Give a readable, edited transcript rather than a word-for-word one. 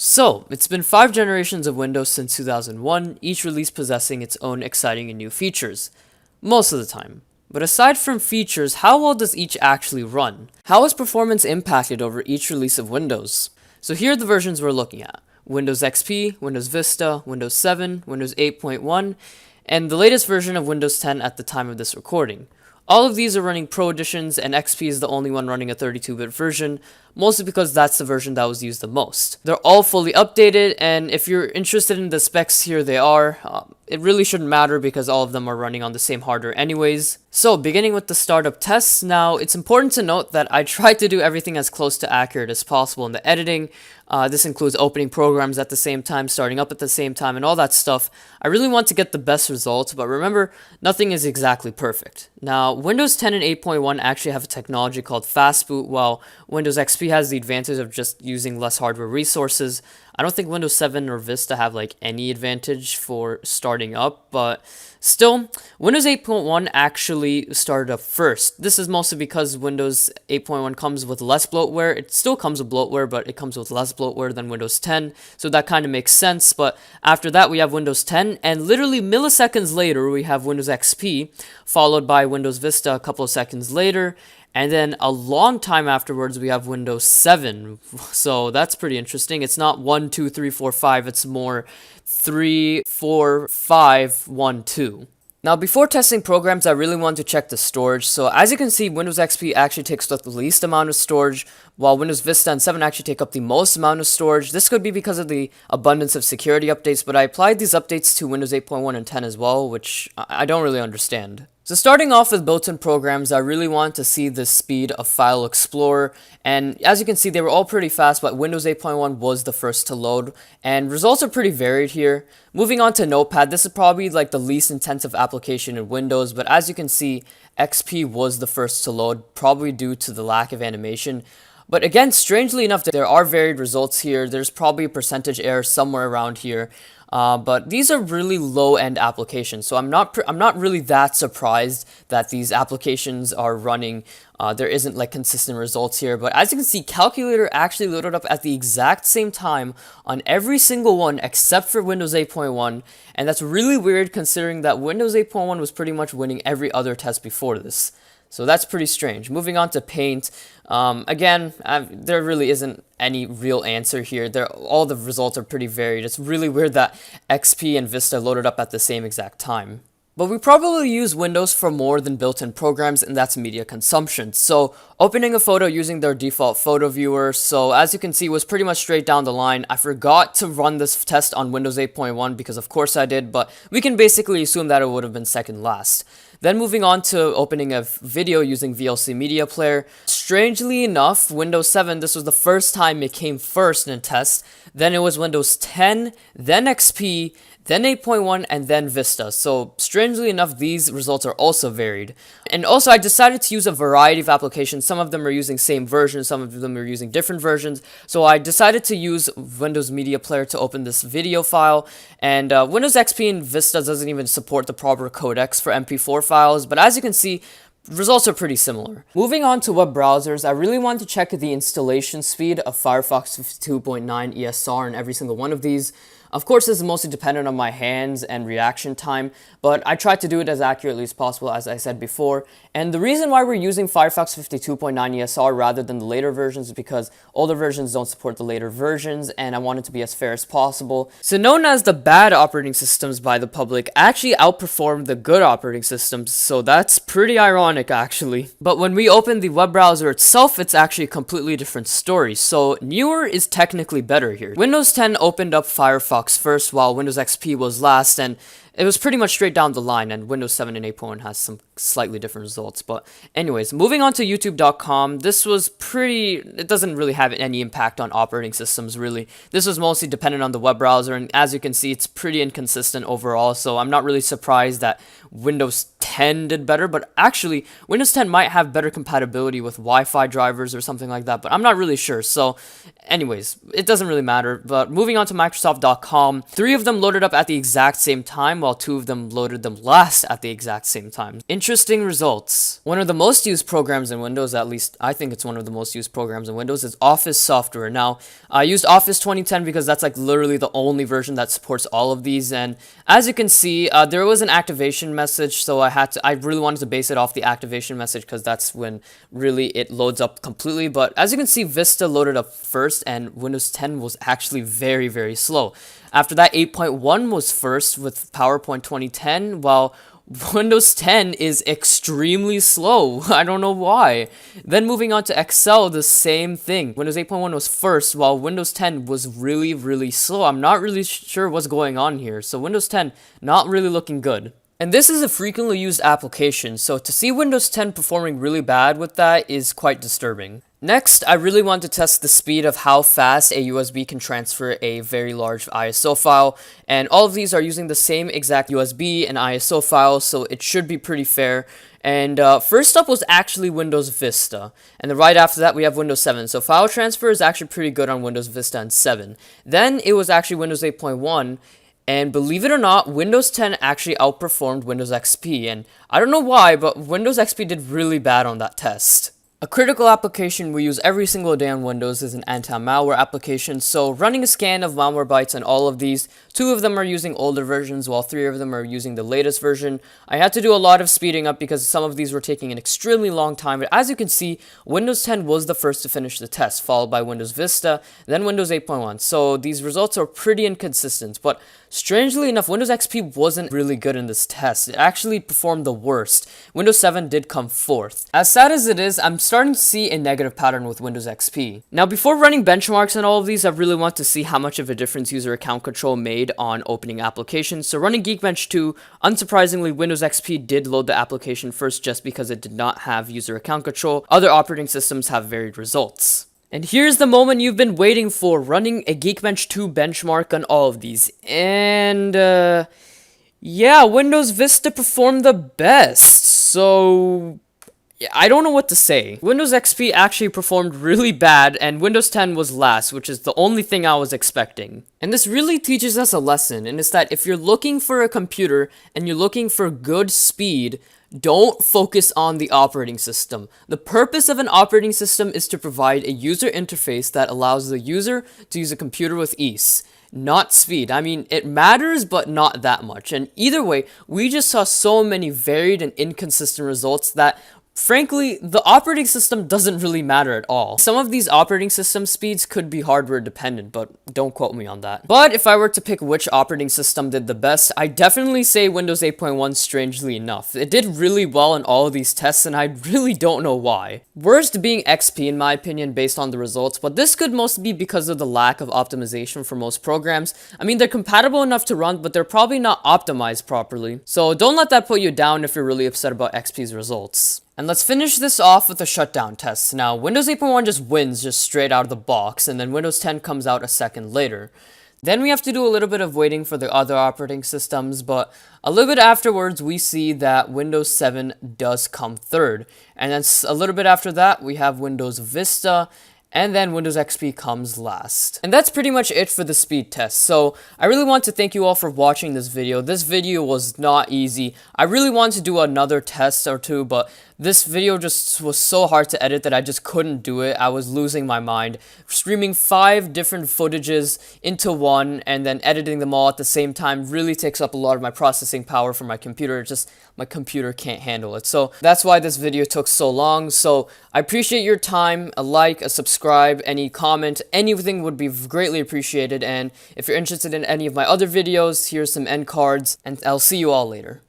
So, it's been 5 generations of Windows since 2001, each release possessing its own exciting and new features. Most of the time. But aside from features, how well does each actually run? How is performance impacted over each release of Windows? So here are the versions we're looking at. Windows XP, Windows Vista, Windows 7, Windows 8.1, and the latest version of Windows 10 at the time of this recording. All of these are running Pro Editions, and XP is the only one running a 32-bit version, mostly because that's the version that was used the most. They're all fully updated, and if you're interested in the specs, here they are. It really shouldn't matter because all of them are running on the same hardware anyways. So, beginning with the startup tests, now it's important to note that I tried to do everything as close to accurate as possible in the editing. This includes opening programs at the same time, starting up at the same time, and all that stuff. I really want to get the best results, but remember, nothing is exactly perfect. Now, Windows 10 and 8.1 actually have a technology called Fast Boot, while Windows XP has the advantage of just using less hardware resources. I don't think Windows 7 or Vista have like any advantage for starting up, but still, Windows 8.1 actually started up first. This is mostly because Windows 8.1 comes with less bloatware. It still comes with bloatware, but it comes with less bloatware than Windows 10, so that kind of makes sense. But after that, we have Windows 10, and literally milliseconds later, we have Windows XP, followed by Windows Vista a couple of seconds later. And then a long time afterwards, we have Windows 7. So that's pretty interesting. It's not 1, 2, 3, 4, 5. It's more 3, 4, 5, 1, 2. Now, before testing programs, I really want to check the storage. So as you can see, Windows XP actually takes up the least amount of storage, while Windows Vista and 7 actually take up the most amount of storage. This could be because of the abundance of security updates, but I applied these updates to Windows 8.1 and 10 as well, which I don't really understand. So starting off with Builtin Programs, I really want to see the speed of File Explorer, and as you can see, they were all pretty fast, but Windows 8.1 was the first to load, and results are pretty varied here. Moving on to Notepad, this is probably like the least intensive application in Windows, but as you can see, XP was the first to load, probably due to the lack of animation. But again, strangely enough, there are varied results here. There's probably a percentage error somewhere around here. But these are really low-end applications, so I'm not really that surprised that these applications are running. There isn't like consistent results here, but as you can see, Calculator actually loaded up at the exact same time on every single one except for Windows 8.1, and that's really weird considering that Windows 8.1 was pretty much winning every other test before this. So that's pretty strange. Moving on to Paint, again, there really isn't any real answer here. All the results are pretty varied. It's really weird that XP and Vista loaded up at the same exact time. But we probably use Windows for more than built-in programs, and that's media consumption. So opening a photo using their default photo viewer, so as you can see, was pretty much straight down the line. I forgot to run this test on Windows 8.1 because of course I did, but we can basically assume that it would have been second last. Then moving on to opening a video using VLC Media Player. Strangely enough, Windows 7, this was the first time it came first in a test. Then it was Windows 10, then XP, then 8.1, and then Vista. So strangely enough, these results are also varied. And also, I decided to use a variety of applications. Some of them are using same versions, some of them are using different versions. So I decided to use Windows Media Player to open this video file. And Windows XP and Vista doesn't even support the proper codecs for MP4 files. But as you can see, results are pretty similar. Moving on to web browsers, I really want to check the installation speed of Firefox 52.9 ESR in every single one of these. Of course, this is mostly dependent on my hands and reaction time, but I tried to do it as accurately as possible, as I said before. And the reason why we're using Firefox 52.9 ESR rather than the later versions is because older versions don't support the later versions, and I want it to be as fair as possible. So known as the bad operating systems by the public actually outperform the good operating systems, so that's pretty ironic actually. But when we open the web browser itself, it's actually a completely different story. So newer is technically better here. Windows 10 opened up Firefox first, while Windows XP was last, and it was pretty much straight down the line, and Windows 7 and 8.1 has some slightly different results. But anyways, moving on to YouTube.com, this was it doesn't really have any impact on operating systems, really. This was mostly dependent on the web browser, and as you can see, it's pretty inconsistent overall, so I'm not really surprised that Windows 10 did better, but actually, Windows 10 might have better compatibility with Wi-Fi drivers or something like that, but I'm not really sure. So anyways, it doesn't really matter. But moving on to Microsoft.com, 3 of them loaded up at the exact same time, while 2 of them loaded them last at the exact same time. Interesting results. One of the most used programs in Windows, at least I think it's one of the most used programs in Windows, is Office software. Now, I used Office 2010 because that's like literally the only version that supports all of these, and as you can see, there was an activation message, so I really wanted to base it off the activation message because that's when really it loads up completely. But as you can see, Vista loaded up first, and Windows 10 was actually very, very slow. After that, 8.1 was first with PowerPoint 2010, while Windows 10 is extremely slow. I don't know why. Then moving on to Excel, the same thing. Windows 8.1 was first, while Windows 10 was really, really slow. I'm not really sure what's going on here. So Windows 10, not really looking good. And this is a frequently used application, so to see Windows 10 performing really bad with that is quite disturbing. Next, I really want to test the speed of how fast a USB can transfer a very large ISO file, and all of these are using the same exact USB and ISO file, so it should be pretty fair. And first up was actually Windows Vista, and then right after that we have Windows 7, so file transfer is actually pretty good on Windows Vista and 7. Then it was actually Windows 8.1, and believe it or not, Windows 10 actually outperformed Windows XP, and I don't know why, but Windows XP did really bad on that test. A critical application we use every single day on Windows is an anti-malware application, so running a scan of Malwarebytes on all of these, 2 of them are using older versions while 3 of them are using the latest version. I had to do a lot of speeding up because some of these were taking an extremely long time, but as you can see, Windows 10 was the first to finish the test, followed by Windows Vista, then Windows 8.1, so these results are pretty inconsistent, but strangely enough, Windows XP wasn't really good in this test. It actually performed the worst. Windows 7 did come 4th. As sad as it is, I'm starting to see a negative pattern with Windows XP. Now, before running benchmarks on all of these, I really want to see how much of a difference user account control made on opening applications. So running Geekbench 2, unsurprisingly, Windows XP did load the application first just because it did not have user account control. Other operating systems have varied results. And here's the moment you've been waiting for, running a Geekbench 2 benchmark on all of these. And, yeah, Windows Vista performed the best, so yeah, I don't know what to say. Windows XP actually performed really bad, and Windows 10 was last, which is the only thing I was expecting. And this really teaches us a lesson, and it's that if you're looking for a computer and you're looking for good speed, don't focus on the operating system. The purpose of an operating system is to provide a user interface that allows the user to use a computer with ease, not speed. I mean, it matters, but not that much. And either way, we just saw so many varied and inconsistent results that frankly, the operating system doesn't really matter at all. Some of these operating system speeds could be hardware dependent, but don't quote me on that. But if I were to pick which operating system did the best, I definitely say Windows 8.1, strangely enough. It did really well in all of these tests, and I really don't know why. Worst being XP in my opinion based on the results, but this could mostly be because of the lack of optimization for most programs. I mean, they're compatible enough to run, but they're probably not optimized properly. So don't let that put you down if you're really upset about XP's results. And let's finish this off with a shutdown test. Now, Windows 8.1 just wins just straight out of the box, and then Windows 10 comes out a second later. Then we have to do a little bit of waiting for the other operating systems, but a little bit afterwards, we see that Windows 7 does come third. And then a little bit after that, we have Windows Vista, and then Windows XP comes last. And that's pretty much it for the speed test. So I really want to thank you all for watching this video. This video was not easy. I really wanted to do another test or two, but this video just was so hard to edit that I just couldn't do it. I was losing my mind. Streaming 5 different footages into one and then editing them all at the same time really takes up a lot of my processing power for my computer. My computer can't handle it. So that's why this video took so long. So I appreciate your time. A like, a subscribe, any comment, anything would be greatly appreciated. And if you're interested in any of my other videos, here's some end cards, and I'll see you all later.